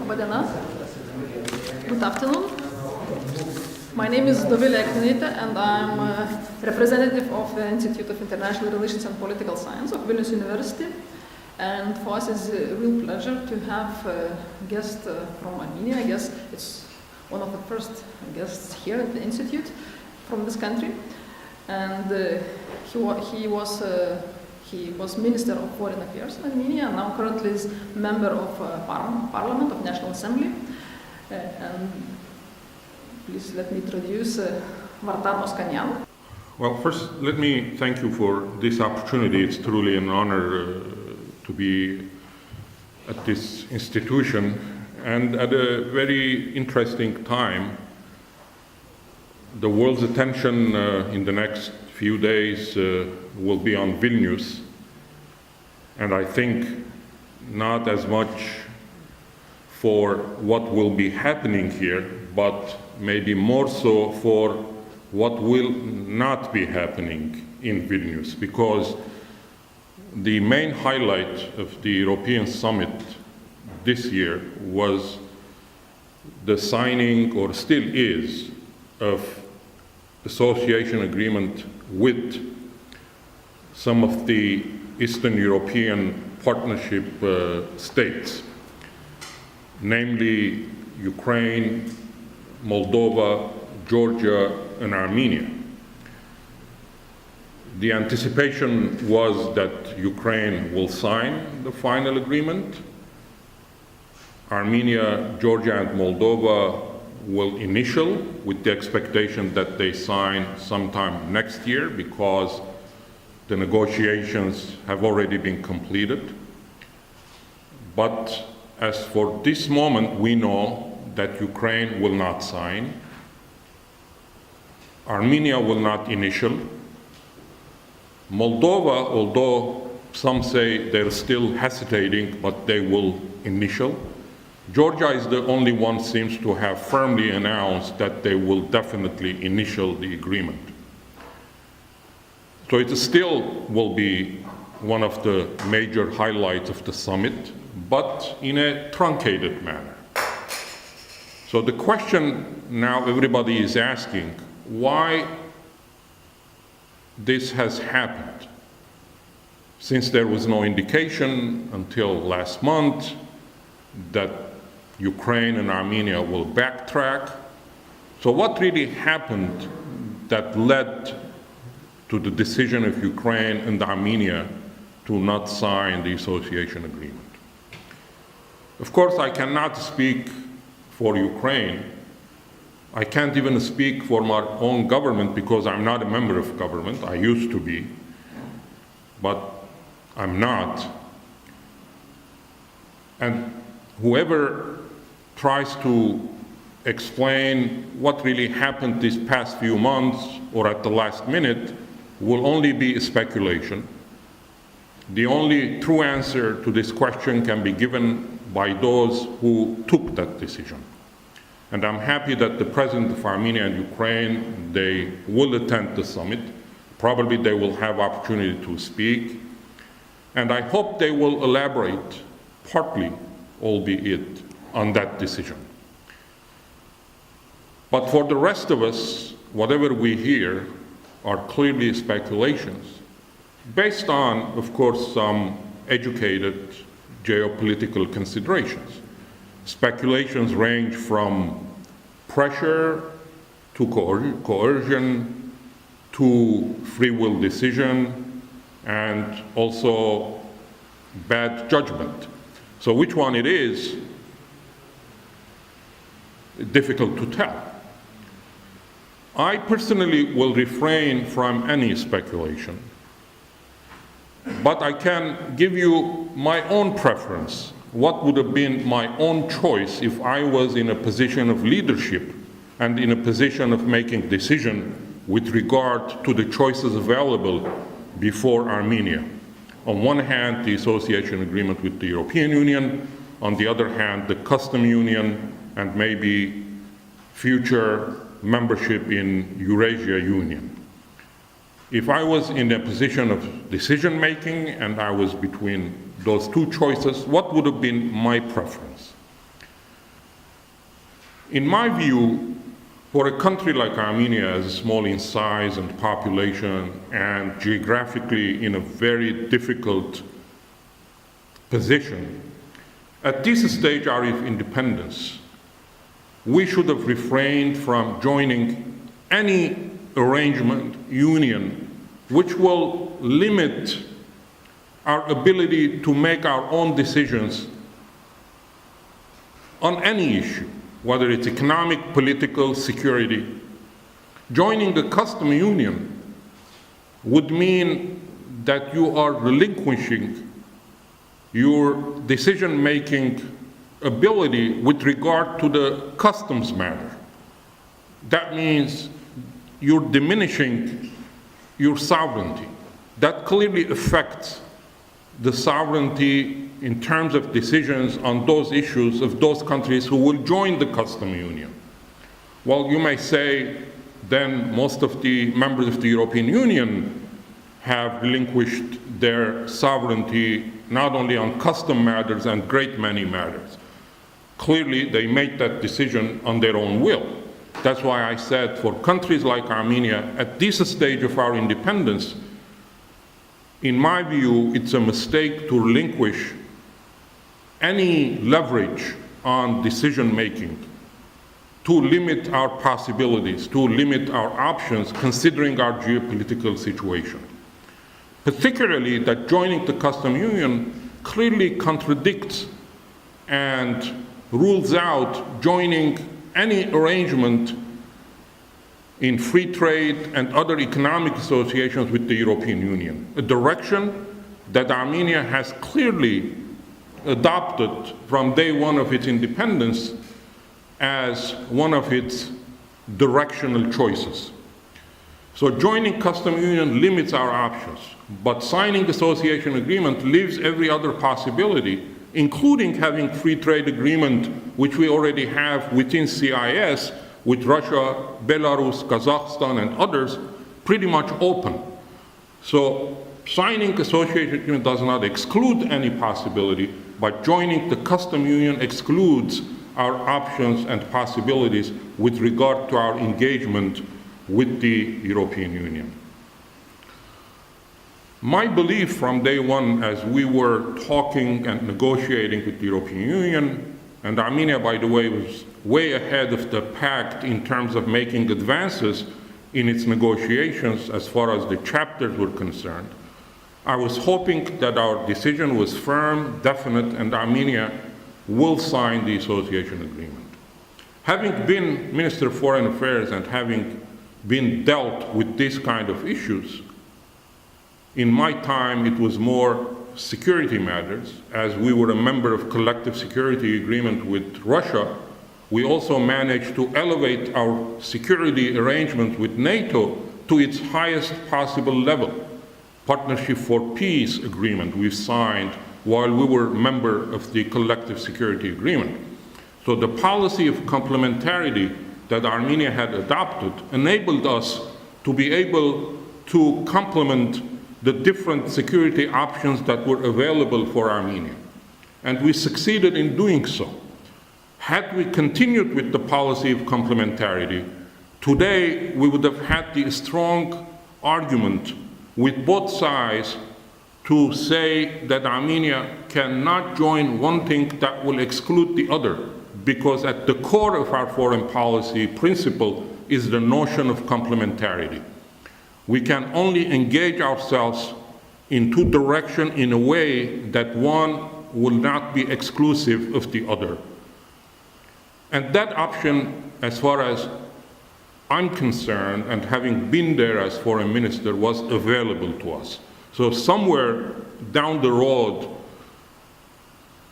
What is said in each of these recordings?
Labadiena. Good afternoon. My name is Dovilė Akmenytė and I'm a representative of the Institute of International Relations and Political Science of Vilnius University. And for us it's a real pleasure to have a guest from Armenia. I guess it's one of the first guests here at the Institute from this country. And he was Minister of Foreign Affairs in Armenia and now currently is member of Parliament of National Assembly. And please let me introduce Vardan Oskanian. Well, first, let me thank you for this opportunity. It's truly an honor to be at this institution and at a very interesting time. The world's attention in the next few days will be on Vilnius, and I think not as much for what will be happening here, but maybe more so for what will not be happening in Vilnius, because the main highlight of the European summit this year was the signing, or still is, of association agreement with some of the Eastern European partnership states, namely Ukraine, Moldova, Georgia, and Armenia. The anticipation was that Ukraine will sign the final agreement. Armenia, Georgia, and Moldova will initial, with the expectation that they sign sometime next year because the negotiations have already been completed. But as for this moment, we know that Ukraine will not sign. Armenia will not initial. Moldova, although some say they're still hesitating, but they will initial. Georgia is the only one seems to have firmly announced that they will definitely initial the agreement. So it still will be one of the major highlights of the summit, but in a truncated manner. So the question now everybody is asking, why this has happened? Since there was no indication until last month that Ukraine and Armenia will backtrack. So what really happened that led to the decision of Ukraine and Armenia to not sign the association agreement? Of course, I cannot speak for Ukraine. I can't even speak for my own government because I'm not a member of government. I used to be, but I'm not. And whoever tries to explain what really happened these past few months or at the last minute will only be a speculation. The only true answer to this question can be given by those who took that decision. And I'm happy that the President of Armenia and Ukraine, they will attend the summit. Probably they will have opportunity to speak. And I hope they will elaborate, partly, albeit, on that decision. But for the rest of us, whatever we hear are clearly speculations, based on, of course, some educated geopolitical considerations. Speculations range from pressure to coercion to free will decision and also bad judgment. So which one it is, difficult to tell. I personally will refrain from any speculation, but I can give you my own preference. What would have been my own choice if I was in a position of leadership and in a position of making decision with regard to the choices available before Armenia? On one hand, the association agreement with the European Union, on the other hand, the custom union and maybe future membership in Eurasia Union. If I was in a position of decision making and I was between those two choices, what would have been my preference? In my view, for a country like Armenia, as small in size and population and geographically in a very difficult position, at this stage of independence, we should have refrained from joining any arrangement, union, which will limit our ability to make our own decisions on any issue, whether it's economic, political, security. Joining the custom union would mean that you are relinquishing your decision-making ability with regard to the customs matter. That means you're diminishing your sovereignty. That clearly affects the sovereignty in terms of decisions on those issues of those countries who will join the custom union. Well, you may say, then most of the members of the European Union have relinquished their sovereignty not only on custom matters and great many matters. Clearly, they made that decision on their own will. That's why I said for countries like Armenia, at this stage of our independence, in my view, it's a mistake to relinquish any leverage on decision-making, to limit our possibilities, to limit our options, considering our geopolitical situation. Particularly that joining the custom union clearly contradicts and rules out joining any arrangement in free trade and other economic associations with the European Union, a direction that Armenia has clearly adopted from day one of its independence as one of its directional choices. So joining custom union limits our options, but signing association agreement leaves every other possibility, including having free trade agreement, which we already have within CIS with Russia, Belarus, Kazakhstan, and others, pretty much open. So signing association agreement does not exclude any possibility, but joining the custom union excludes our options and possibilities with regard to our engagement with the European Union. My belief from day one, as we were talking and negotiating with the European Union, and Armenia, by the way, was way ahead of the pact in terms of making advances in its negotiations as far as the chapters were concerned. I was hoping that our decision was firm, definite, and Armenia will sign the association agreement. Having been Minister of Foreign Affairs and having been dealt with these kind of issues, in my time it was more security matters. As we were a member of collective security agreement with Russia, we also managed to elevate our security arrangement with NATO to its highest possible level. Partnership for Peace agreement we signed while we were a member of the collective security agreement. So the policy of complementarity that Armenia had adopted enabled us to be able to complement the different security options that were available for Armenia. And we succeeded in doing so. Had we continued with the policy of complementarity, today we would have had the strong argument with both sides to say that Armenia cannot join one thing that will exclude the other, because at the core of our foreign policy principle is the notion of complementarity. We can only engage ourselves in two directions in a way that one will not be exclusive of the other. And that option, as far as I'm concerned, and having been there as foreign minister, was available to us. So somewhere down the road,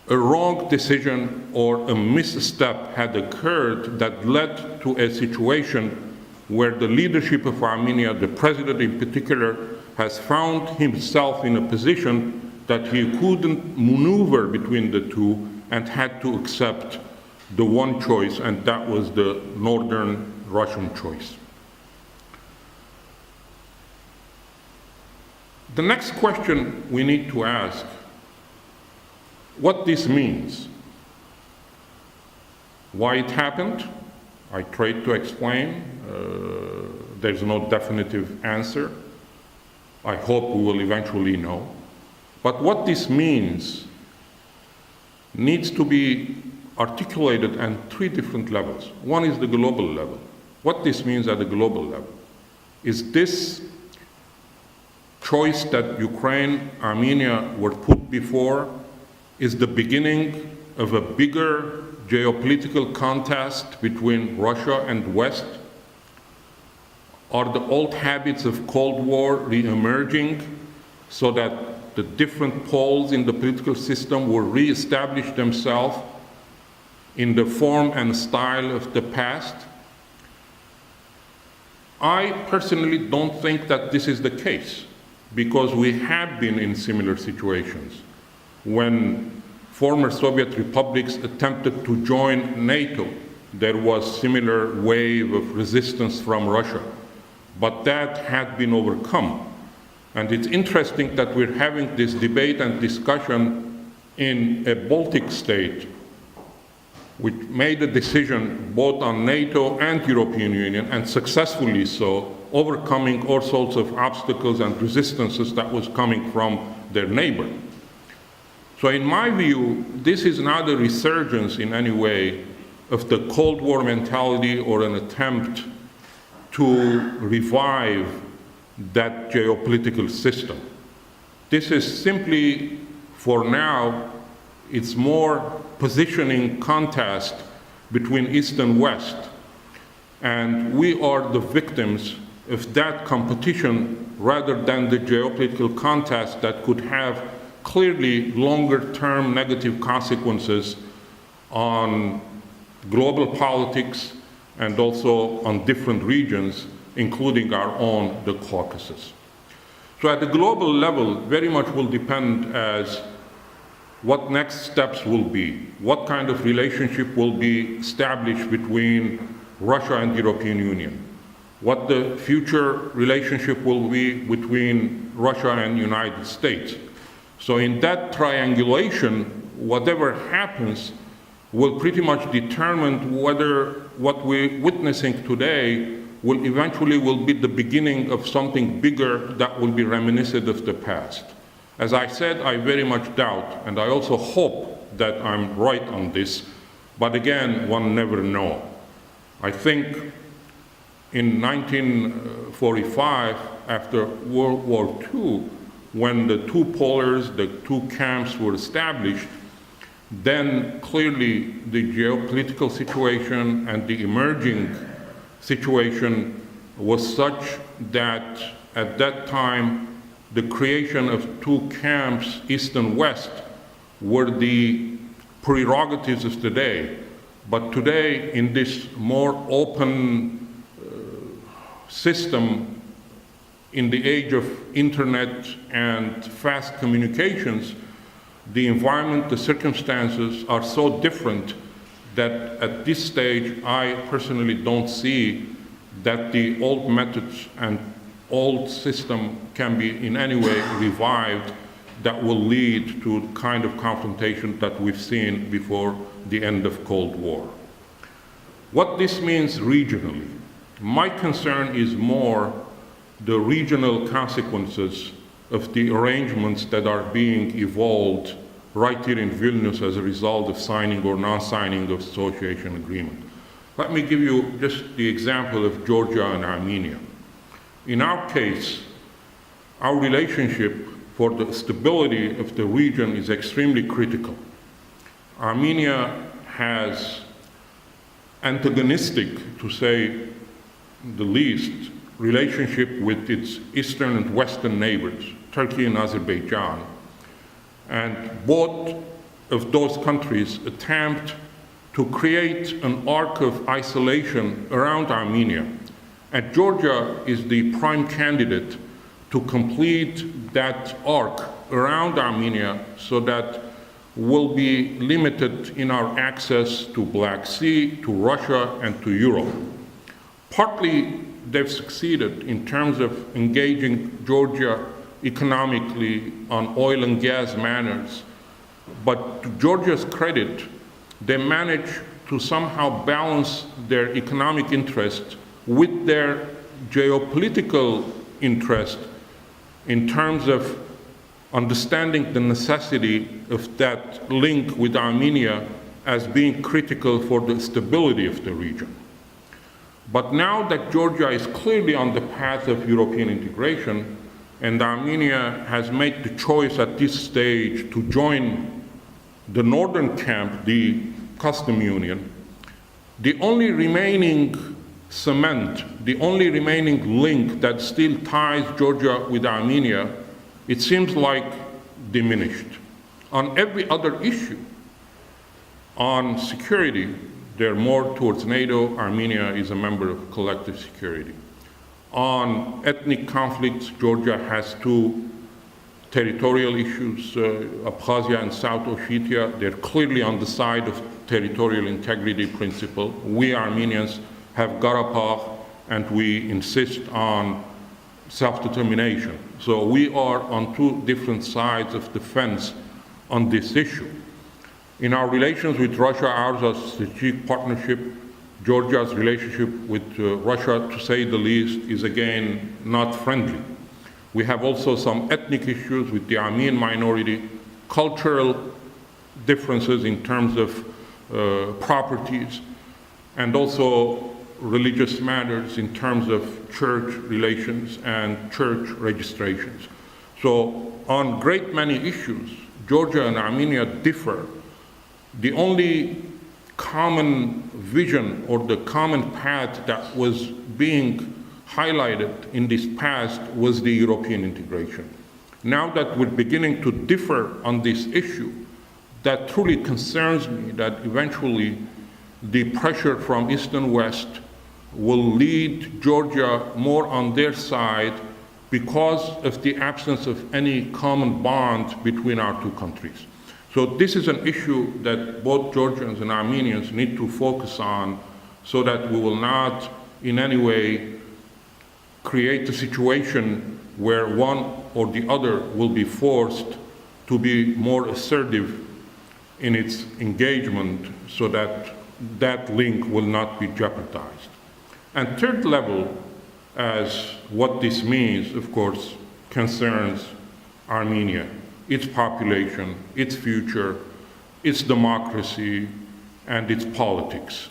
a wrong decision or a misstep had occurred that led to a situation where the leadership of Armenia, the president in particular, has found himself in a position that he couldn't maneuver between the two and had to accept the one choice, and that was the northern Russian choice. The next question we need to ask, what this means, why it happened, I tried to explain. There's no definitive answer. I hope we will eventually know. But what this means needs to be articulated on three different levels. One is the global level. What this means at the global level. Is this choice that Ukraine, Armenia were put before is the beginning of a bigger geopolitical contest between Russia and West? Are the old habits of Cold War re-emerging so that the different poles in the political system will re-establish themselves in the form and style of the past? I personally don't think that this is the case, because we have been in similar situations. When former Soviet republics attempted to join NATO, there was similar wave of resistance from Russia, but that had been overcome. And it's interesting that we're having this debate and discussion in a Baltic state, which made a decision both on NATO and European Union, and successfully so, overcoming all sorts of obstacles and resistances that was coming from their neighbor. So in my view, this is not a resurgence in any way of the Cold War mentality or an attempt to revive that geopolitical system. This is simply, for now, it's more positioning contest between East and West. And we are the victims of that competition rather than the geopolitical contest that could have clearly longer-term negative consequences on global politics and also on different regions, including our own, the Caucasus. So at the global level, very much will depend as what next steps will be, what kind of relationship will be established between Russia and the European Union, what the future relationship will be between Russia and the United States. So in that triangulation, whatever happens will pretty much determine whether what we're witnessing today will eventually be the beginning of something bigger that will be reminiscent of the past. As I said, I very much doubt, and I also hope that I'm right on this, but again, one never knows. I think in 1945, after World War II, when the two polars, the two camps were established, then clearly the geopolitical situation and the emerging situation was such that at that time the creation of two camps, East and West, were the prerogatives of today. But today, in this more open system, in the age of internet and fast communications, the environment, the circumstances are so different that at this stage, I personally don't see that the old methods and old system can be in any way revived that will lead to the kind of confrontation that we've seen before the end of Cold War. What this means regionally, my concern is more the regional consequences of the arrangements that are being evolved right here in Vilnius as a result of signing or non-signing of association agreement. Let me give you just the example of Georgia and Armenia. In our case, our relationship for the stability of the region is extremely critical. Armenia has antagonistic, to say the least, relationship with its eastern and western neighbors, Turkey and Azerbaijan. And both of those countries attempt to create an arc of isolation around Armenia. And Georgia is the prime candidate to complete that arc around Armenia so that we'll be limited in our access to Black Sea, to Russia, and to Europe. Partly, they've succeeded in terms of engaging Georgia economically on oil and gas matters. But to Georgia's credit, they managed to somehow balance their economic interest with their geopolitical interest in terms of understanding the necessity of that link with Armenia as being critical for the stability of the region. But now that Georgia is clearly on the path of European integration, and Armenia has made the choice at this stage to join the northern camp, the custom union, the only remaining cement, the only remaining link that still ties Georgia with Armenia, it seems like diminished. On every other issue, on security, they're more towards NATO. Armenia is a member of collective security. On ethnic conflicts, Georgia has two territorial issues, Abkhazia and South Ossetia. They're clearly on the side of territorial integrity principle. We Armenians have Karabakh, and we insist on self-determination. So we are on two different sides of the fence on this issue. In our relations with Russia, ours are strategic partnership. Georgia's relationship with Russia, to say the least, is again not friendly. We have also some ethnic issues with the Armenian minority, cultural differences in terms of properties, and also religious matters in terms of church relations and church registrations. So on great many issues, Georgia and Armenia differ. The only common vision or the common path that was being highlighted in this past was the European integration. Now that we're beginning to differ on this issue, that truly concerns me that eventually the pressure from East and West will lead Georgia more on their side because of the absence of any common bond between our two countries. So this is an issue that both Georgians and Armenians need to focus on so that we will not in any way create a situation where one or the other will be forced to be more assertive in its engagement so that that link will not be jeopardized. And third level, as what this means, of course, concerns Armenia, its population, its future, its democracy, and its politics.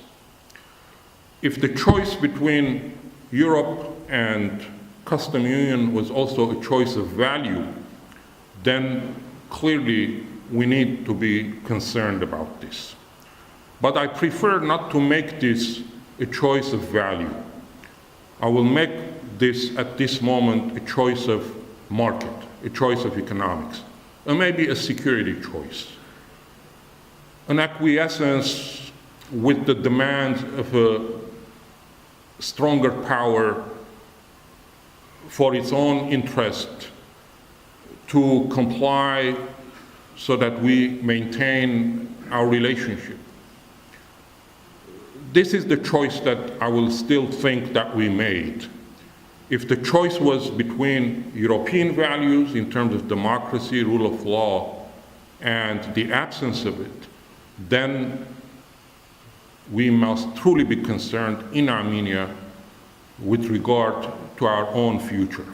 If the choice between Europe and custom union was also a choice of value, then clearly we need to be concerned about this. But I prefer not to make this a choice of value. I will make this, at this moment, a choice of market, a choice of economics, or maybe a security choice, an acquiescence with the demands of a stronger power for its own interest to comply so that we maintain our relationship. This is the choice that I will still think that we made. If the choice was between European values in terms of democracy, rule of law, and the absence of it, then we must truly be concerned in Armenia with regard to our own future.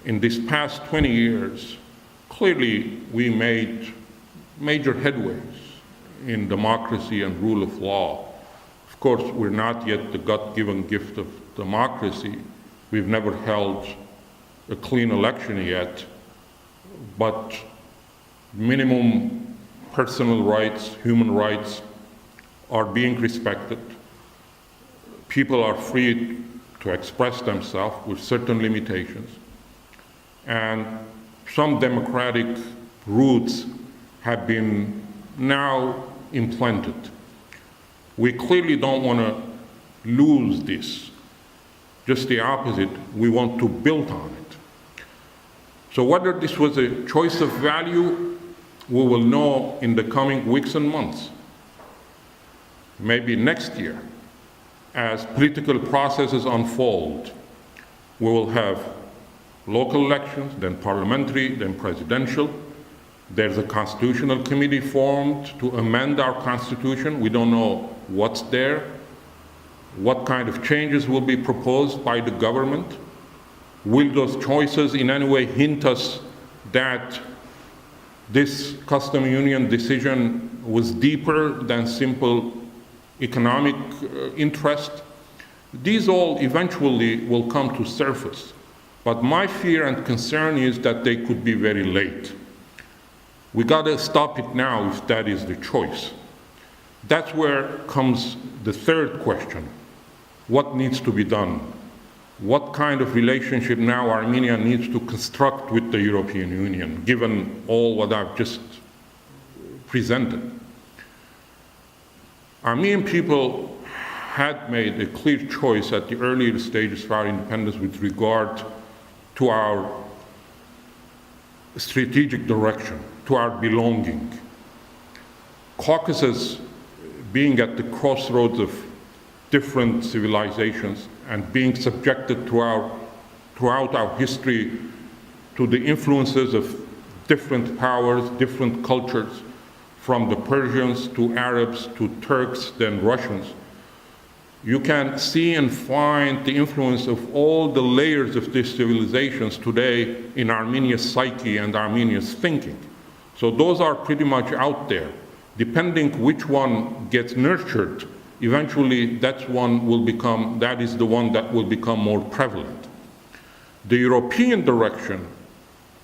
In this past 20 years, clearly we made major headways in democracy and rule of law. Of course, we're not yet the God-given gift of democracy. We've never held a clean election yet, but minimum personal rights, human rights are being respected. People are free to express themselves with certain limitations. And some democratic roots have been now implanted. We clearly don't want to lose this. Just the opposite, we want to build on it. So whether this was a choice of value, we will know in the coming weeks and months. Maybe next year, as political processes unfold, we will have local elections, then parliamentary, then presidential. There's a constitutional committee formed to amend our constitution. We don't know what's there, what kind of changes will be proposed by the government. Will those choices in any way hint us that this custom union decision was deeper than simple economic interest? These all eventually will come to surface. But my fear and concern is that they could be very late. We gotta stop it now if that is the choice. That's where comes the third question. What needs to be done? What kind of relationship now Armenia needs to construct with the European Union, given all what I've just presented? Armenian people had made a clear choice at the earlier stages of our independence with regard to our strategic direction, to our belonging. Caucasus being at the crossroads of different civilizations and being subjected throughout our history to the influences of different powers, different cultures, from the Persians to Arabs to Turks, then Russians. You can see and find the influence of all the layers of these civilizations today in Armenia's psyche and Armenia's thinking. So those are pretty much out there. Depending which one gets nurtured, eventually that is the one that will become more prevalent. The European direction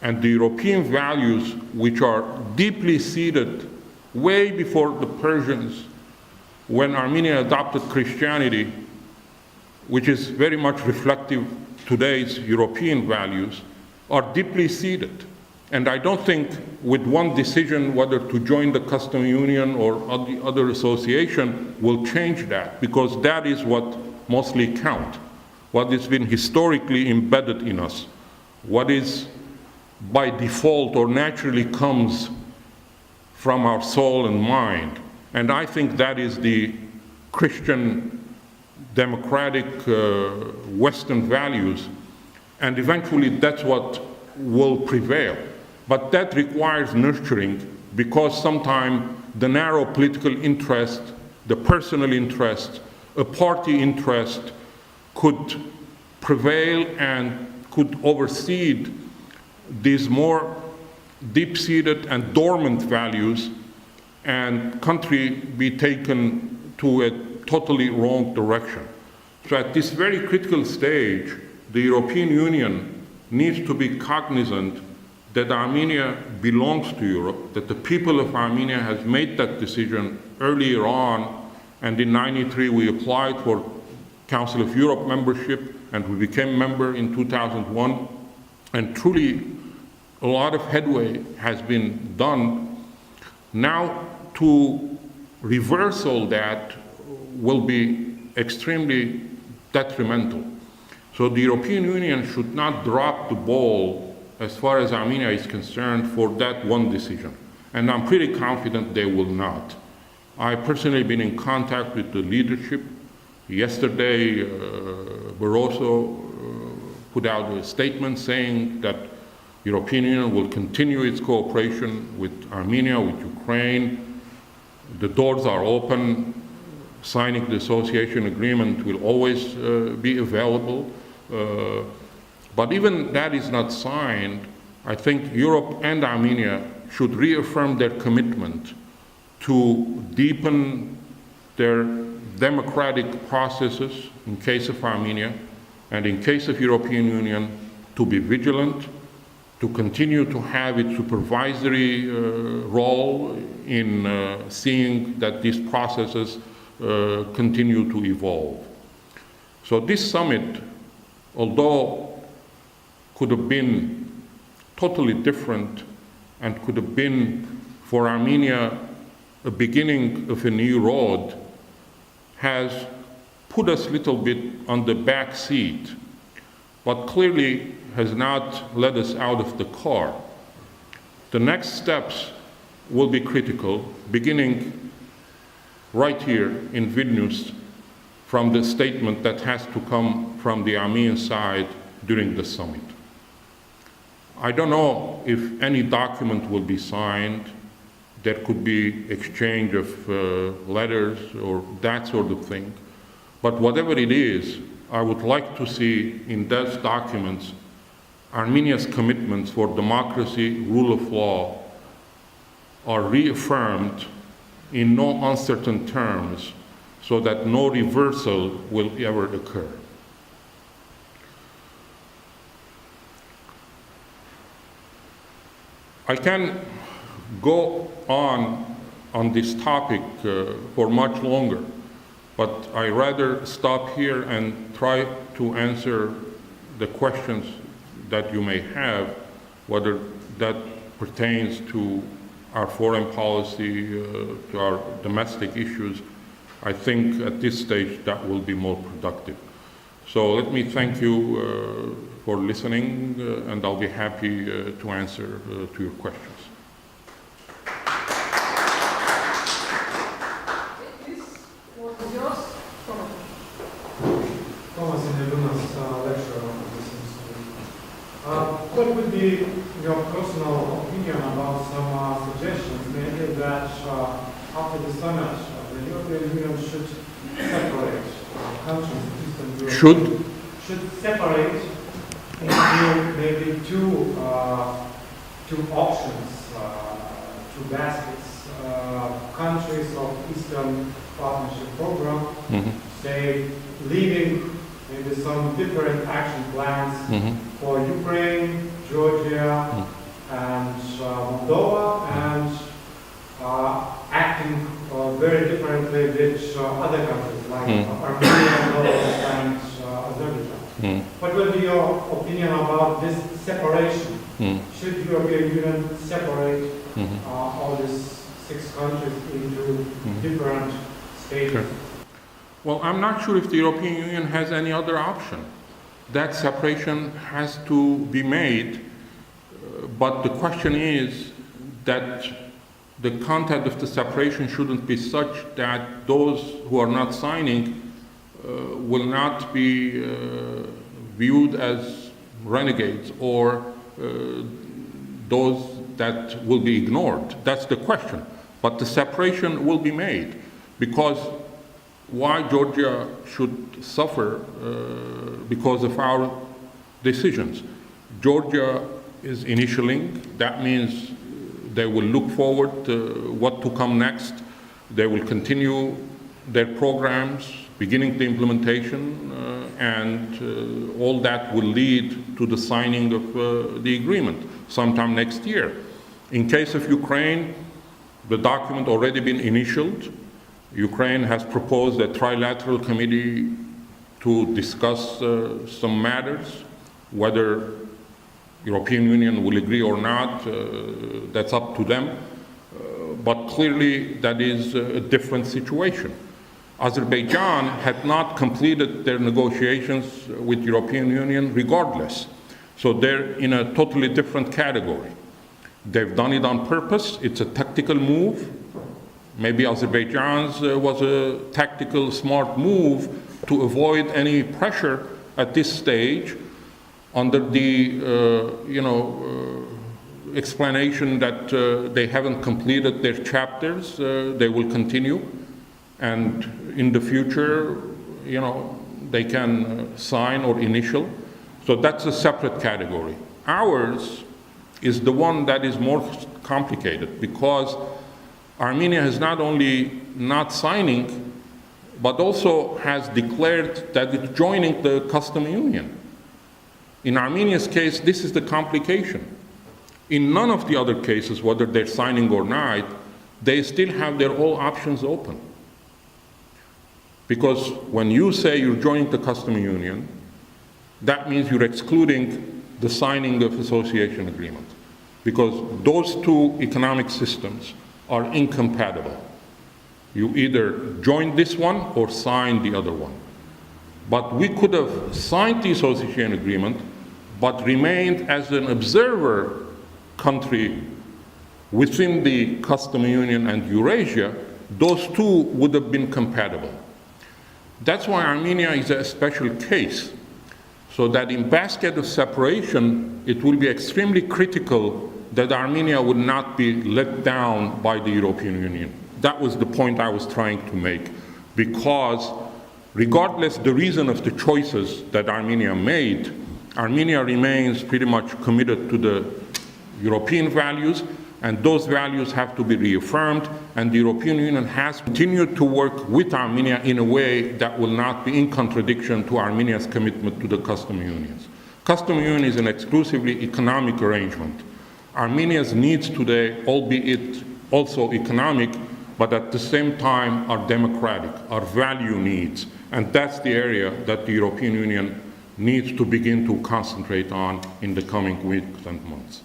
and the European values, which are deeply seated way before the Persians, when Armenia adopted Christianity, which is very much reflective of today's European values, are deeply seated. And I don't think with one decision whether to join the custom union or other association will change that, because that is what mostly counts, what has been historically embedded in us, what is by default or naturally comes from our soul and mind. And I think that is the Christian, democratic, Western values. And eventually that's what will prevail. But that requires nurturing, because sometimes the narrow political interest, the personal interest, a party interest could prevail and could oversee these more deep-seated and dormant values, and country be taken to a totally wrong direction. So at this very critical stage, the European Union needs to be cognizant that Armenia belongs to Europe, that the people of Armenia has made that decision earlier on, and in '93 we applied for Council of Europe membership, and we became member in 2001, and truly a lot of headway has been done. Now to reverse all that will be extremely detrimental. So the European Union should not drop the ball as far as Armenia is concerned for that one decision. And I'm pretty confident they will not. I personally been in contact with the leadership. Yesterday, Barroso put out a statement saying that European Union will continue its cooperation with Armenia, with Ukraine. The doors are open. Signing the association agreement will always be available. But even that is not signed, I think Europe and Armenia should reaffirm their commitment to deepen their democratic processes in case of Armenia, and in case of European Union, to be vigilant, to continue to have its supervisory role in seeing that these processes continue to evolve. So this summit, although could have been totally different and could have been for Armenia a beginning of a new road, has put us a little bit on the back seat, but clearly has not led us out of the car. The next steps will be critical, beginning right here in Vilnius, from the statement that has to come from the Armenian side during the summit. I don't know if any document will be signed. There could be exchange of letters or that sort of thing. But whatever it is, I would like to see in those documents Armenia's commitments for democracy, rule of law are reaffirmed in no uncertain terms so that no reversal will ever occur. I can go on this topic for much longer, but I rather stop here and try to answer the questions that you may have, whether that pertains to our foreign policy, to our domestic issues. I think at this stage that will be more productive. So let me thank you for listening, and I'll be happy to answer to your questions. Thomas in the Vilnius lecture on this institute. What would be your personal opinion about some suggestions, maybe that after the summit, the European Union should separate countries in Eastern Europe? Should separate into maybe two options, two baskets, countries of Eastern Partnership Program, say leaving maybe some different action plans for Ukraine, Georgia, and Moldova, and acting very differently with other countries like Armenia, Belarus, and Azerbaijan. What would be your opinion about this separation? Should European Union separate all these 6 countries into different stages? Well, I'm not sure if the European Union has any other option. That separation has to be made, but the question is that the content of the separation shouldn't be such that those who are not signing will not be viewed as renegades or those that will be ignored. That's the question. But the separation will be made, because why Georgia should suffer because of our decisions? Georgia is initialing. That means they will look forward to what to come next. They will continue their programs, beginning the implementation, and all that will lead to the signing of the agreement sometime next year. In case of Ukraine, the document already been initialed. Ukraine has proposed a trilateral committee to discuss some matters. Whether European Union will agree or not, that's up to them. But clearly that is a different situation. Azerbaijan had not completed their negotiations with European Union regardless. So they're in a totally different category. They've done it on purpose. It's a tactical move. Maybe Azerbaijan's was a tactical, smart move to avoid any pressure at this stage under the, explanation that they haven't completed their chapters. They will continue, and in the future, they can sign or initial. So that's a separate category. Ours is the one that is more complicated, because Armenia has not only not signing, but also has declared that it's joining the custom union. In Armenia's case, this is the complication. In none of the other cases, whether they're signing or not, they still have their all options open. Because when you say you're joining the custom union, that means you're excluding the signing of association agreement, because those two economic systems are incompatible. You either join this one or sign the other one. But we could have signed the association agreement, but remained as an observer country within the custom union and Eurasia. Those two would have been compatible. That's why Armenia is a special case. So that in basket of separation, it will be extremely critical that Armenia would not be let down by the European Union. That was the point I was trying to make, because regardless the reason of the choices that Armenia made, Armenia remains pretty much committed to the European values, and those values have to be reaffirmed, and the European Union has continued to work with Armenia in a way that will not be in contradiction to Armenia's commitment to the custom unions. Custom union is an exclusively economic arrangement. Armenia's needs today, albeit also economic, but at the same time are democratic, are value needs, and that's the area that the European Union needs to begin to concentrate on in the coming weeks and months.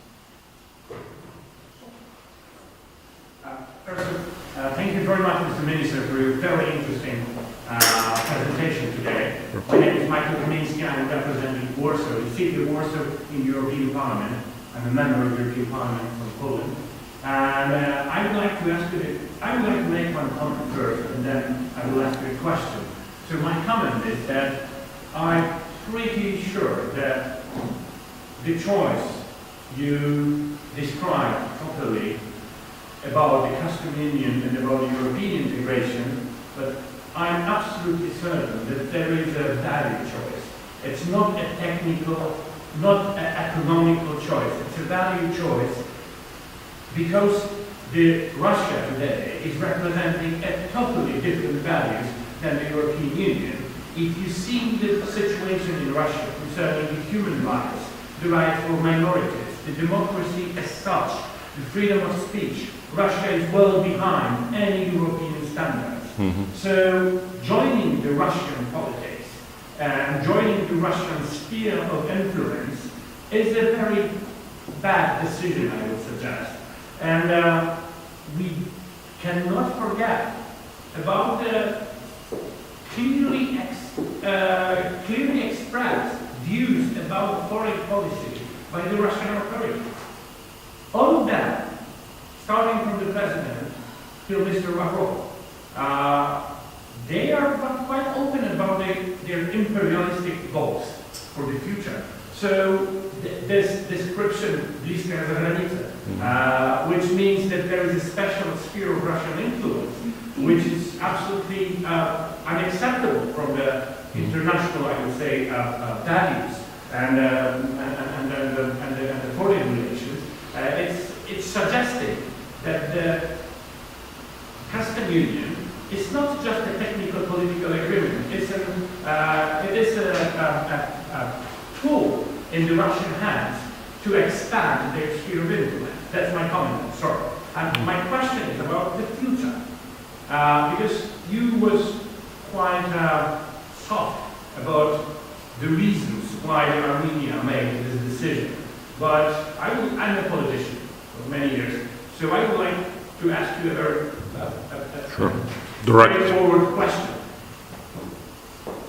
Thank you very much, Mr. Minister, for your very interesting presentation today. My name is Michael Kamiński. I'm representing Warsaw, the city of Warsaw in the European Parliament. I'm a member of the European Parliament from Poland. And I would like to make one comment first, and then I will ask you a question. So my comment is that I'm pretty sure that the choice you described properly about the custom union and about the European integration, but I'm absolutely certain that there is a value choice. It's not a technical, not an economical choice. It's a value choice because Russia today is representing a totally different values than the European Union. If you see the situation in Russia concerning the human rights, the rights for minorities, the democracy as such, the freedom of speech, Russia is well behind any European standards. So joining the Russian politics and joining the Russian sphere of influence is a very bad decision, I would suggest. And we cannot forget about the clearly expressed views about foreign policy by the Russian authorities. All of that, starting from the president till Mr. Lavrov, they are quite open about their imperialistic goals for the future. So this description, bliska granica, which means that there is a special sphere of Russian influence, which is absolutely unacceptable from the international, I would say, values and the foreign relations. It's suggesting that the custom union is not just a technical political agreement. It is a tool in the Russian hands to expand their sphere of influence. That's my comment. Sorry. And my question is about the future, because you was quite soft about the reasons why Armenia made this decision. But I'm a politician for many years, so I would like to ask you a very straightforward question.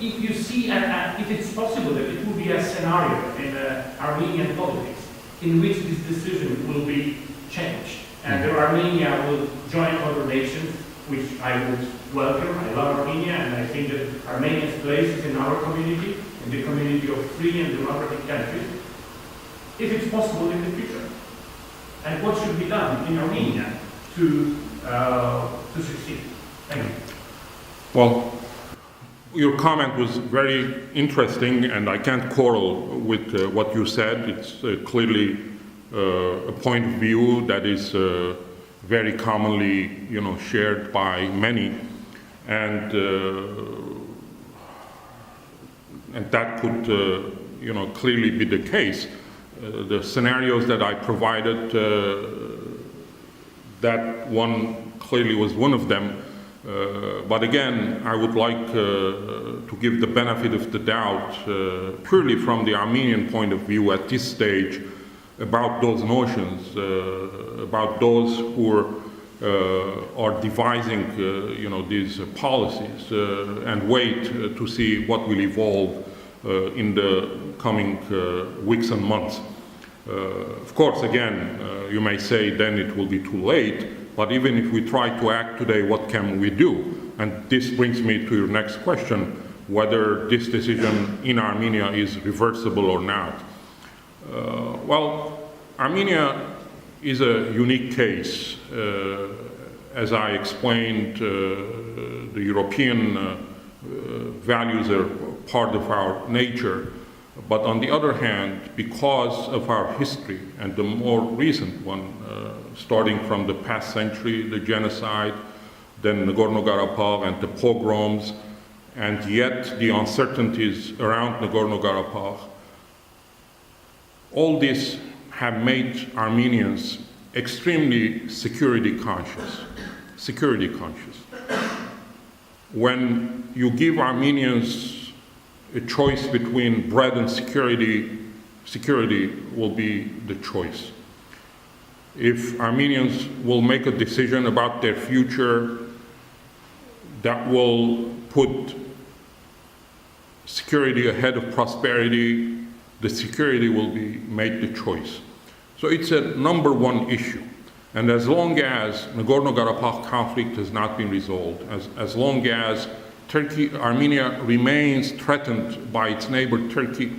If you see, if it's possible that it will be a scenario in Armenian politics in which this decision will be changed, and Armenia will join other nations, which I would welcome. I love Armenia, and I think that Armenia's place is in our community, in the community of free and democratic countries, if it's possible in the future. And what should be done in Armenia to succeed? Thank you. Well, your comment was very interesting, and I can't quarrel with what you said. It's clearly a point of view that is very commonly, shared by many, and that could, clearly be the case. The scenarios that I provided, that one clearly was one of them. But again, I would like to give the benefit of the doubt, purely from the Armenian point of view at this stage, about those notions, about those who are devising, these policies, and wait to see what will evolve in the coming weeks and months. Of course, again, you may say then it will be too late. But even if we try to act today, what can we do? And this brings me to your next question. whether this decision in Armenia is reversible or not. Well, Armenia is a unique case. As I explained, the European values are part of our nature. But on the other hand, because of our history, and the more recent one, starting from the past century, the genocide, then Nagorno-Karabakh and the pogroms, and yet the uncertainties around Nagorno-Karabakh, all this have made Armenians extremely security conscious. When you give Armenians a choice between bread and security, security will be the choice. If Armenians will make a decision about their future that will put security ahead of prosperity, the security will be made the choice. So it's a number one issue. And as long as Nagorno-Karabakh conflict has not been resolved, as long as Armenia remains threatened by its neighbor Turkey,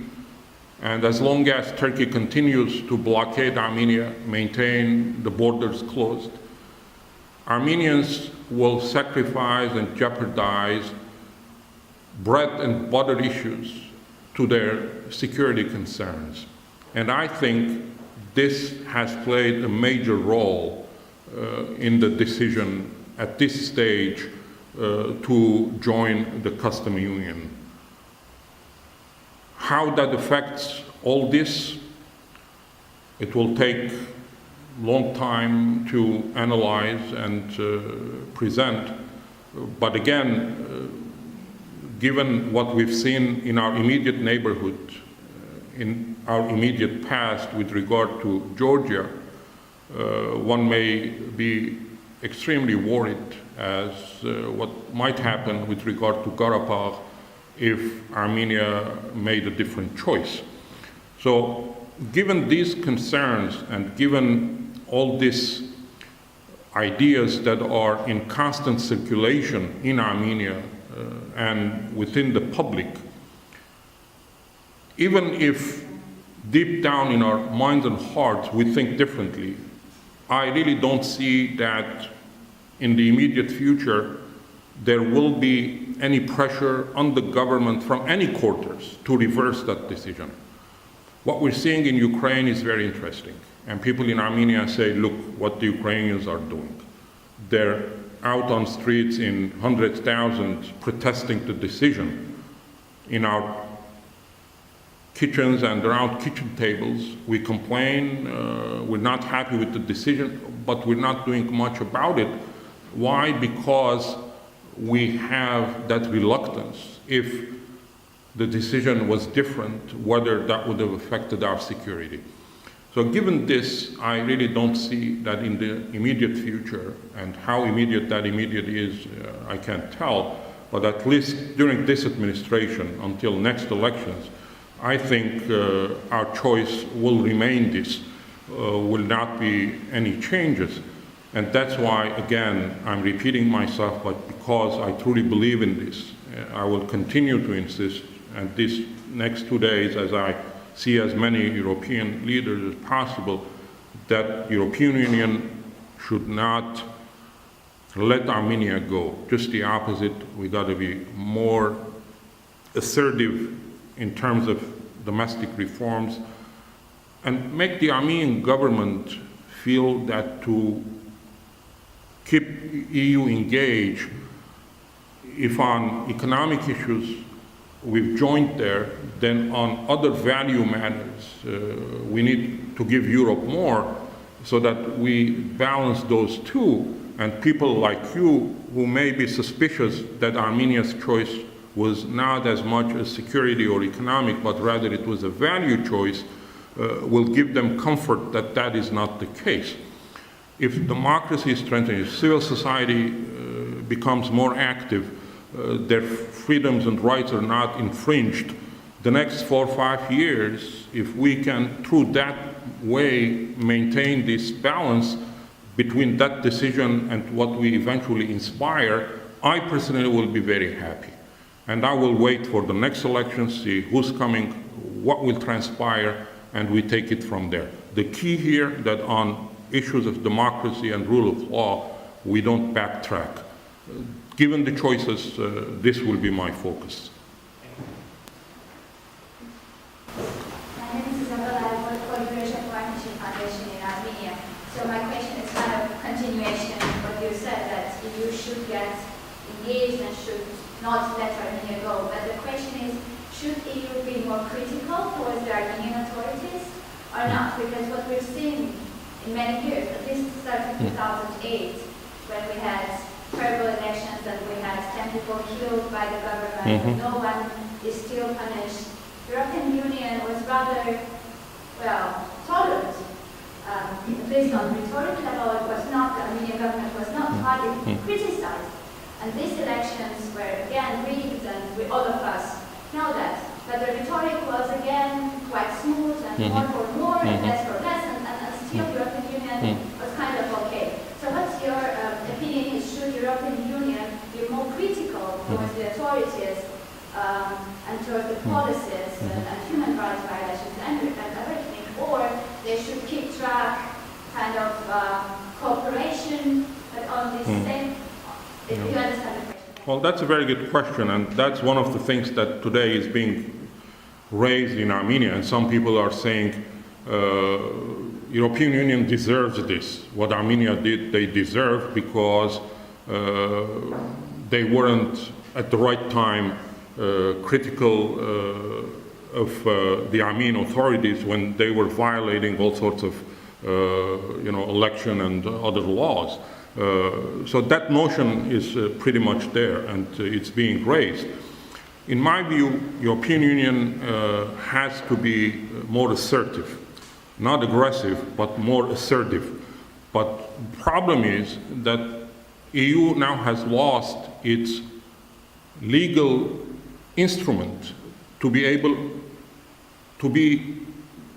and as long as Turkey continues to blockade Armenia, maintain the borders closed, Armenians will sacrifice and jeopardize bread and butter issues to their security concerns. And I think this has played a major role in the decision at this stage to join the custom union. How that affects all this, it will take a long time to analyze and present. But again, given what we've seen in our immediate neighborhood, in our immediate past with regard to Georgia, one may be extremely worried as what might happen with regard to Karabakh if Armenia made a different choice. So given these concerns and given all these ideas that are in constant circulation in Armenia and within the public, even if deep down in our minds and hearts we think differently, I really don't see that in the immediate future there will be any pressure on the government from any quarters to reverse that decision. What we're seeing in Ukraine is very interesting. And people in Armenia say, look what the Ukrainians are doing. They're out on streets in hundreds of thousands protesting the decision. In our kitchens and around kitchen tables, we complain, we're not happy with the decision, but we're not doing much about it. Why? Because we have that reluctance. If the decision was different, whether that would have affected our security. So given this, I really don't see that in the immediate future, and how immediate that immediate is, I can't tell, but at least during this administration, until next elections, I think our choice will remain this, will not be any changes. And that's why, again, I'm repeating myself, but because I truly believe in this, I will continue to insist, and these next 2 days, as I see as many European leaders as possible, that European Union should not let Armenia go. Just the opposite, we got to be more assertive in terms of domestic reforms and make the Armenian government feel that to keep EU engaged, if on economic issues we've joined there, then on other value matters, we need to give Europe more so that we balance those two. And people like you who may be suspicious that Armenia's choice was not as much a security or economic, but rather it was a value choice, will give them comfort that that is not the case. If democracy is strengthened, if civil society becomes more active, their freedoms and rights are not infringed, the next 4 or 5 years, if we can, through that way, maintain this balance between that decision and what we eventually inspire, I personally will be very happy. And I will wait for the next election, see who's coming, what will transpire, and we take it from there. The key here that on issues of democracy and rule of law, we don't backtrack. Given the choices, this will be my focus. My name is Isabella. I work for Eurasian Partnership Foundation in Armenia. So my question is kind of continuation of what you said, that you should get engaged and should not let Armenia go. But the question is, should EU be more critical towards the Armenian authorities or not? Because what we've seen in many years, at least starting 2008, when we had terrible elections and we had 10 people killed by the government, and no one is still punished. The European Union was rather, well, tolerant, at least on rhetoric level. It was not, the Armenian government was not hardly criticized. And these elections were again rigged, and we, all of us know that. But the rhetoric was again quite smooth, and more for more, and less for less, and still the European Union was kind of okay. So what's your opinion? Should the European Union be more critical towards the authorities and towards the policies and human rights violations and everything, or they should keep track kind of cooperation, but on the same, if you understand the question? Well, that's a very good question, and that's one of the things that today is being raised in Armenia, and some people are saying European Union deserves this. What Armenia did, they deserve, because they weren't at the right time critical of the Armenian authorities when they were violating all sorts of election and other laws. So that notion is pretty much there, and it's being raised. In my view, European Union has to be more assertive, not aggressive, but more assertive. But the problem is that EU now has lost its legal instrument to be able to be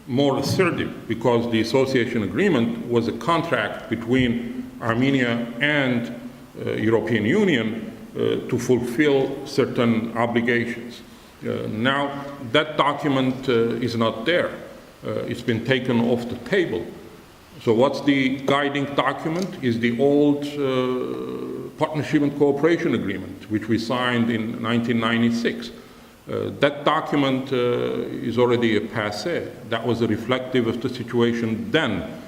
more assertive, because the association agreement was a contract between Armenia and European Union to fulfill certain obligations. Now that document is not there. It's been taken off the table. So what's the guiding document is the old Partnership and Cooperation Agreement, which we signed in 1996. That document is already a passé. That was a reflective of the situation then.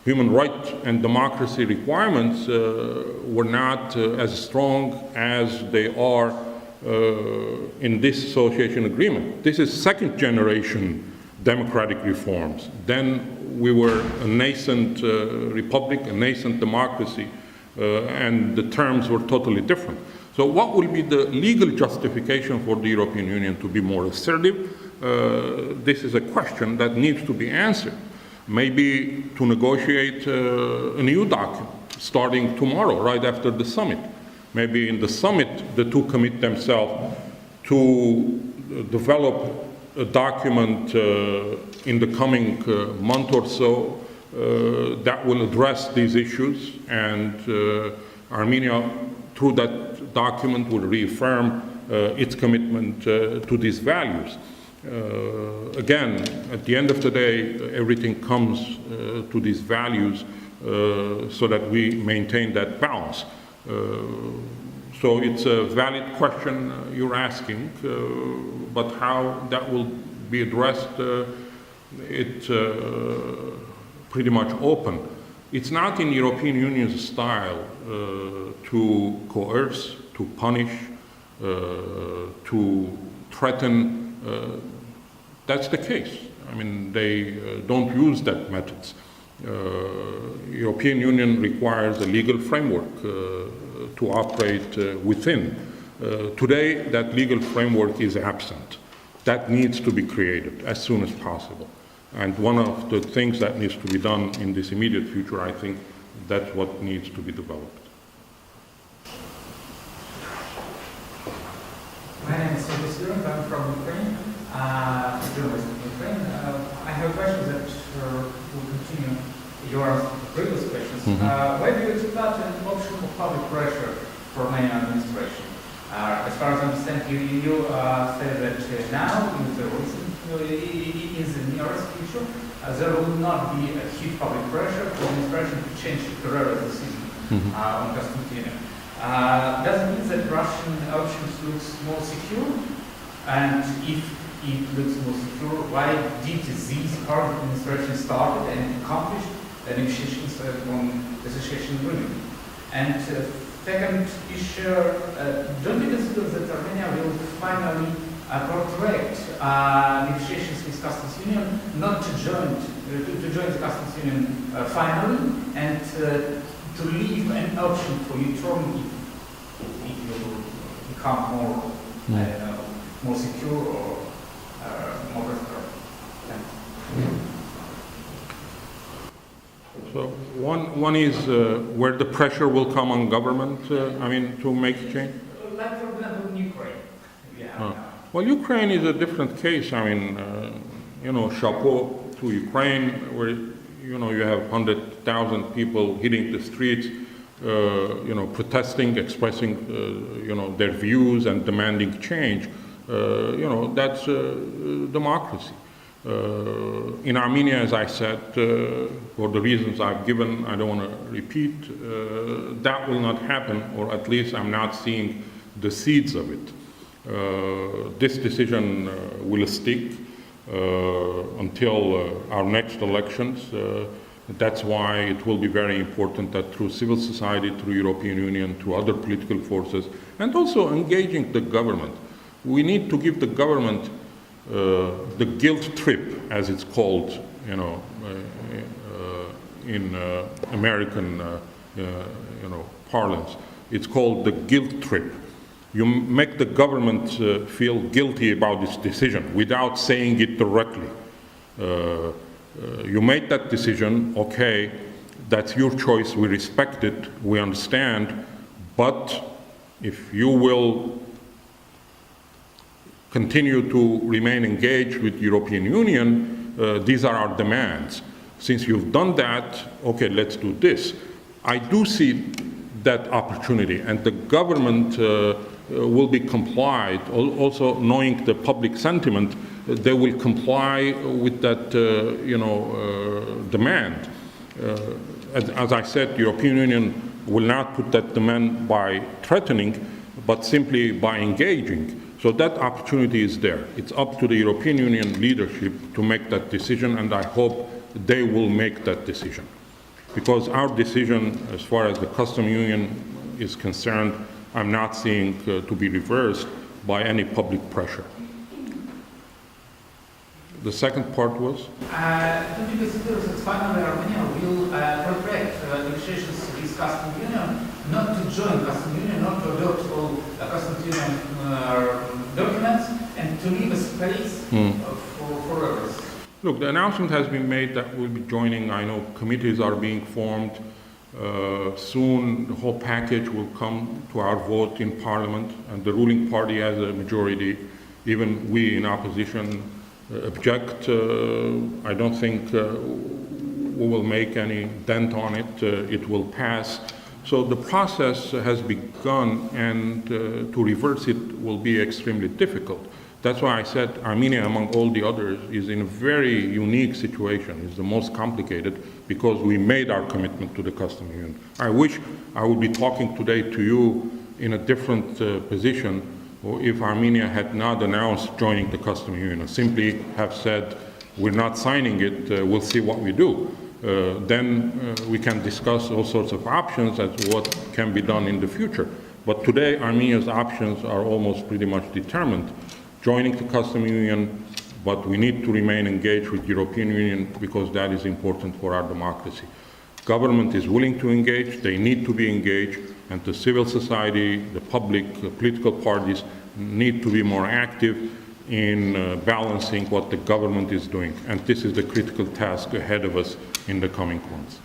Human rights and democracy requirements were not as strong as they are in this association agreement. This is second generation democratic reforms. Then we were a nascent republic, a nascent democracy, and the terms were totally different. So what will be the legal justification for the European Union to be more assertive? This is a question that needs to be answered. Maybe to negotiate a new document starting tomorrow, right after the summit. Maybe in the summit, the two commit themselves to develop a document in the coming month or so that will address these issues, and Armenia, through that document, will reaffirm its commitment to these values. Again, at the end of the day, everything comes to these values so that we maintain that balance. So it's a valid question you're asking, but how that will be addressed, it's pretty much open. It's not in European Union's style to coerce, to punish, to threaten. That's the case. I mean, they don't use that methods. European Union requires a legal framework to operate within. Today, that legal framework is absent. That needs to be created as soon as possible. And one of the things that needs to be done in this immediate future, I think that's what needs to be developed. My name is Oskanian. I'm from Ukraine. Journalist in Ukraine. I have a question that will continue your previous questions. Why do you expect an option of public pressure for Armenian administration? As far as I understand, you say that now, in the nearest future, there will not be a huge public pressure for the administration to change the Ferrero decision on customs union. Does it mean that Russian options looks more secure? And if it looks more secure, why did this current administration started and accomplished the negotiations on the association agreement? And second issue, don't you consider that Armenia will finally protract negotiations with customs union, not to join the customs union finally, and to leave an option for you if you become more more secure or more prosperous? So one is where the pressure will come on government, to make a change? Like for example in Ukraine. Well, Ukraine is a different case. Chapeau to Ukraine, where, you have 100,000 people hitting the streets, protesting, expressing, their views and demanding change. That's democracy. In Armenia, as I said, for the reasons I've given, I don't want to repeat, that will not happen, or at least I'm not seeing the seeds of it. This decision will stick until our next elections. That's why it will be very important that through civil society, through European Union, through other political forces, and also engaging the government. We need to give the government the guilt trip, as it's called, in American, parlance. It's called the guilt trip. You make the government feel guilty about this decision without saying it directly. You made that decision, okay, that's your choice, we respect it, we understand, but if you will continue to remain engaged with European Union, these are our demands. Since you've done that, okay, let's do this. I do see that opportunity, and the government will be complied, also knowing the public sentiment, they will comply with that, demand. As I said, the European Union will not put that demand by threatening, but simply by engaging. So that opportunity is there. It's up to the European Union leadership to make that decision, and I hope they will make that decision. Because our decision, as far as the customs union is concerned, I'm not seeing to be reversed by any public pressure. The second part was? Don't you consider that finally Armenia will protract negotiations with customs union, not to join customs union, not to adopt all customs union documents, and to leave a space for others? Look, the announcement has been made that we'll be joining. I know committees are being formed. Soon the whole package will come to our vote in Parliament, and the ruling party has a majority. Even we in opposition object. I don't think we will make any dent on it. It will pass. So the process has begun, and to reverse it will be extremely difficult. That's why I said Armenia, among all the others, is in a very unique situation. It's the most complicated because we made our commitment to the customs union. I wish I would be talking today to you in a different position, or if Armenia had not announced joining the customs union, simply have said, we're not signing it, we'll see what we do. Then we can discuss all sorts of options as to what can be done in the future. But today, Armenia's options are almost pretty much determined. Joining the customs union, but we need to remain engaged with European Union because that is important for our democracy. Government is willing to engage, they need to be engaged, and the civil society, the public, the political parties need to be more active in balancing what the government is doing. And this is the critical task ahead of us in the coming months.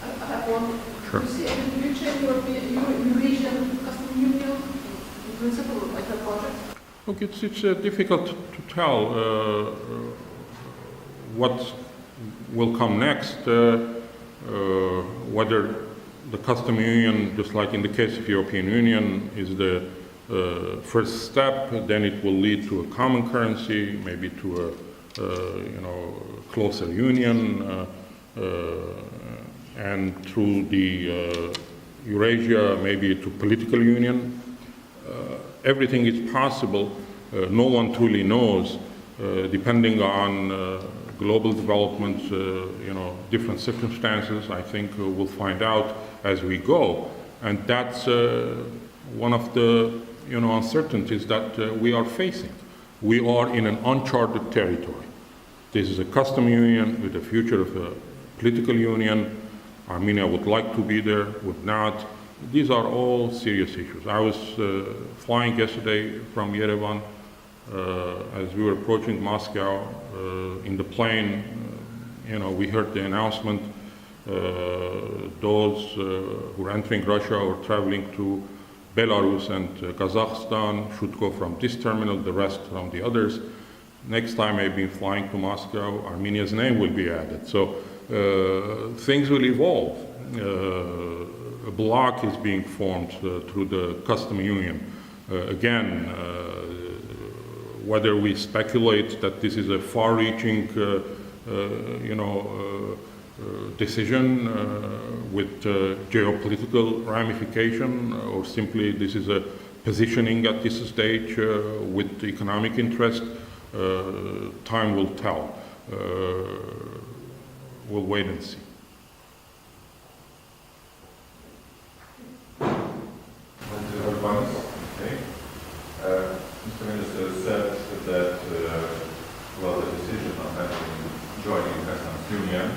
I have one. Sure. You see any future Eurasian customs union in principle, like a project? Look, it's difficult to tell what will come next, whether the customs union, just like in the case of European Union, is the first step. Then it will lead to a common currency, maybe to a closer union, and through the Eurasia, maybe to political union. Everything is possible. No one truly knows, depending on global developments, different circumstances. I think we'll find out as we go. And that's one of the uncertainties that we are facing. We are in an uncharted territory. This is a custom union with the future of a political union. Armenia would like to be there, would not. These are all serious issues. I was flying yesterday from Yerevan. As we were approaching Moscow, in the plane, we heard the announcement. Those who are entering Russia or traveling to Belarus and Kazakhstan should go from this terminal, the rest from the others. Next time maybe flying to Moscow, Armenia's name will be added. So things will evolve. A bloc is being formed through the custom union. Again, whether we speculate that this is a far-reaching, decision with geopolitical ramification, or simply this is a positioning at this stage with economic interest, time will tell. We'll wait and see. Okay. Mr. Minister said that the decision on joining the customs union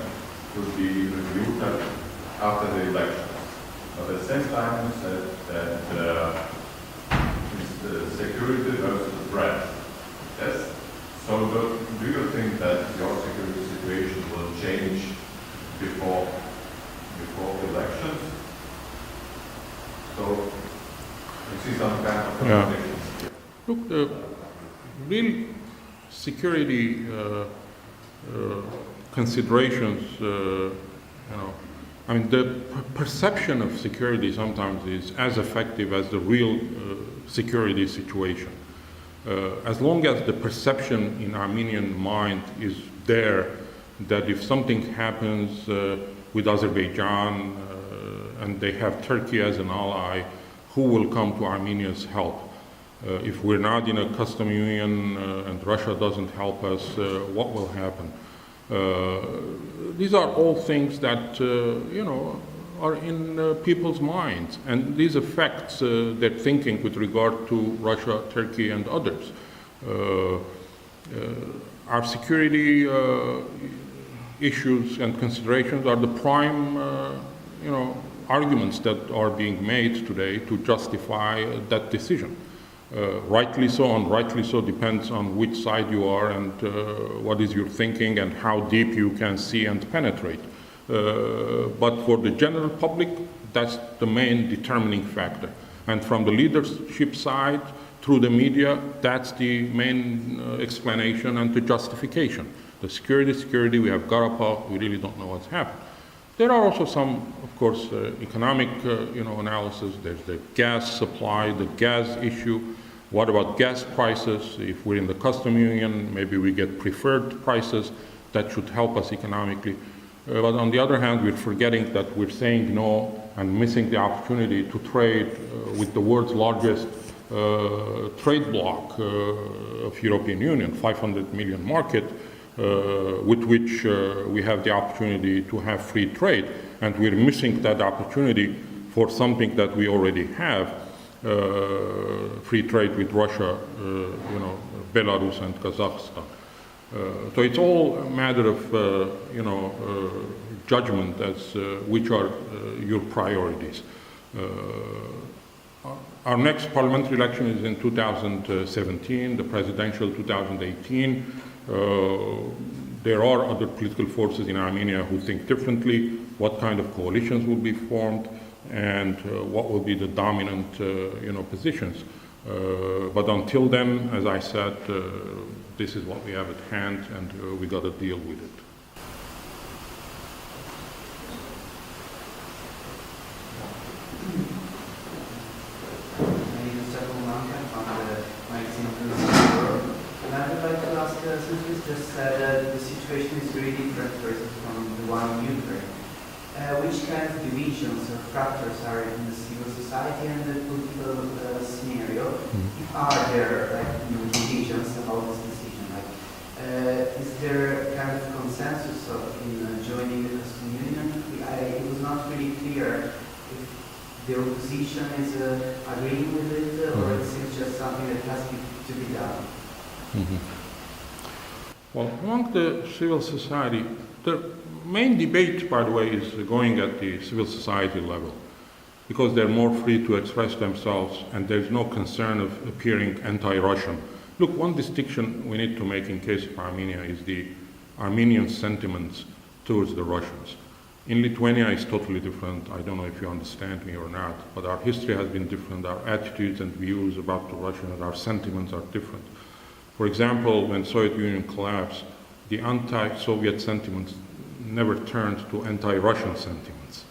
would be reviewed after the elections. But at the same time, he said that it's security versus threat. Yes. So do you think that your security situation will change before elections? So you see some kind of contradictions here. Look, the real security considerations, the perception of security sometimes is as effective as the real security situation. As long as the perception in Armenian mind is there that if something happens with Azerbaijan and they have Turkey as an ally, who will come to Armenia's help? If we're not in a custom union and Russia doesn't help us, what will happen? These are all things that are in people's minds, and these affects their thinking with regard to Russia, Turkey, and others. Our security issues and considerations are the prime, arguments that are being made today to justify that decision. Rightly so, unrightly so, depends on which side you are and what is your thinking and how deep you can see and penetrate. But for the general public, that's the main determining factor. And from the leadership side, through the media, that's the main explanation and the justification. The security, we have Garapal, we really don't know what's happened. There are also some, of course, economic analysis. There's the gas supply, the gas issue. What about gas prices? If we're in the custom union, maybe we get preferred prices. That should help us economically. But on the other hand, we're forgetting that we're saying no and missing the opportunity to trade with the world's largest trade bloc of European Union, 500 million market, with which we have the opportunity to have free trade. And we're missing that opportunity for something that we already have, free trade with Russia, Belarus and Kazakhstan. So it's all a matter of, judgment as which are your priorities. Our next parliamentary election is in 2017, the presidential 2018. There are other political forces in Armenia who think differently, what kind of coalitions will be formed, and what will be the dominant positions. But until then, as I said, this is what we have at hand, and we got to deal with it. very different versus from the one in Ukraine. Which kind of divisions or factors are in the civil society and the political scenario? Are there like divisions about this decision? Like, is there kind of consensus in joining the custom union? It was not really clear if the opposition is agreeing with it, or it's just something that has to be done. Well, among the civil society, the main debate, by the way, is going at the civil society level, because they're more free to express themselves and there's no concern of appearing anti-Russian. Look, one distinction we need to make in case of Armenia is the Armenian sentiments towards the Russians. In Lithuania it's totally different. I don't know if you understand me or not, but our history has been different. Our attitudes and views about the Russians, our sentiments are different. For example, when Soviet Union collapsed, the anti-Soviet sentiments never turned to anti-Russian sentiments.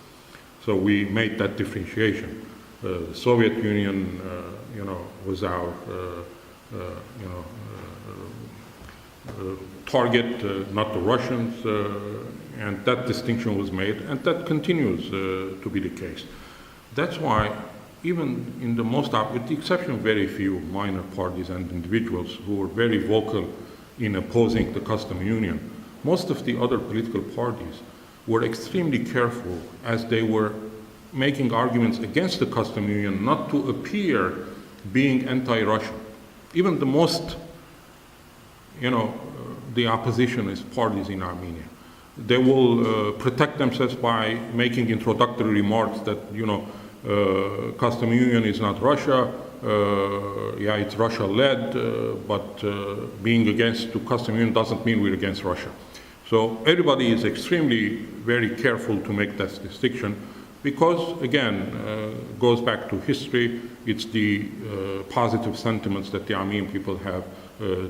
So we made that differentiation. The Soviet Union, was our, target, not the Russians, and that distinction was made, and that continues to be the case. That's why, even in the most, with the exception of very few minor parties and individuals who were very vocal in opposing the custom union, most of the other political parties were extremely careful as they were making arguments against the custom union not to appear being anti-Russian. Even the most, the oppositionist parties in Armenia, they will protect themselves by making introductory remarks that, custom union is not Russia, it's Russia-led, but being against the custom union doesn't mean we're against Russia. So everybody is extremely very careful to make that distinction because, again, goes back to history. It's the positive sentiments that the Armenian people have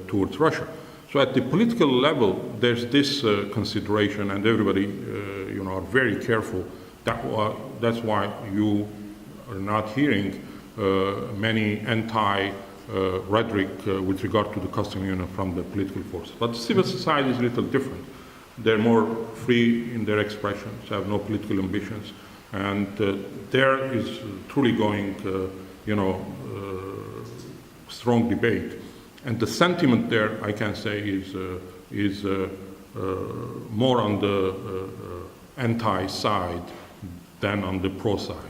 towards Russia. So at the political level, there's this consideration, and everybody, are very careful. That's why you are not hearing many anti-rhetoric with regard to the custom union from the political forces. But civil society is a little different. They're more free in their expressions, have no political ambitions, and there is truly going, strong debate. And the sentiment there, I can say, is more on the anti-side than on the pro-side.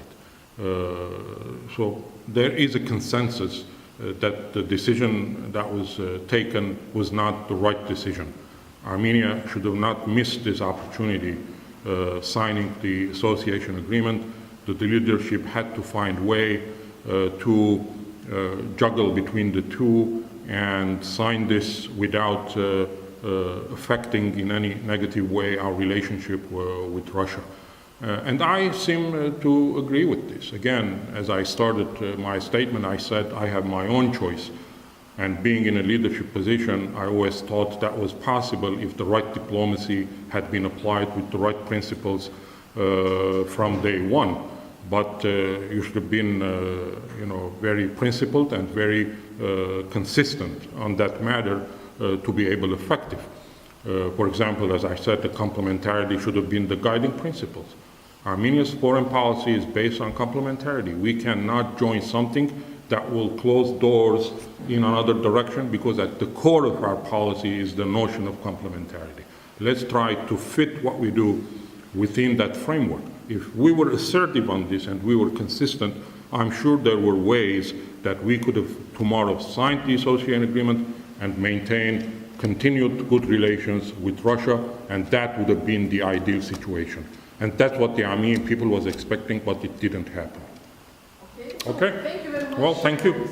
So there is a consensus that the decision that was taken was not the right decision. Armenia should have not missed this opportunity signing the association agreement. The leadership had to find a way to juggle between the two and sign this without affecting in any negative way our relationship with Russia. And I seem to agree with this. Again, as I started my statement, I said I have my own choice. And being in a leadership position, I always thought that was possible if the right diplomacy had been applied with the right principles from day one. But you should have been, very principled and very consistent on that matter to be able effective. For example, as I said, the complementarity should have been the guiding principles. Armenia's foreign policy is based on complementarity. We cannot join something that will close doors in another direction because at the core of our policy is the notion of complementarity. Let's try to fit what we do within that framework. If we were assertive on this and we were consistent, I'm sure there were ways that we could have tomorrow signed the association agreement and maintained continued good relations with Russia, and that would have been the ideal situation. And that's what the Armenian people was expecting, but it didn't happen. Okay? Thank you very much. Well, thank you.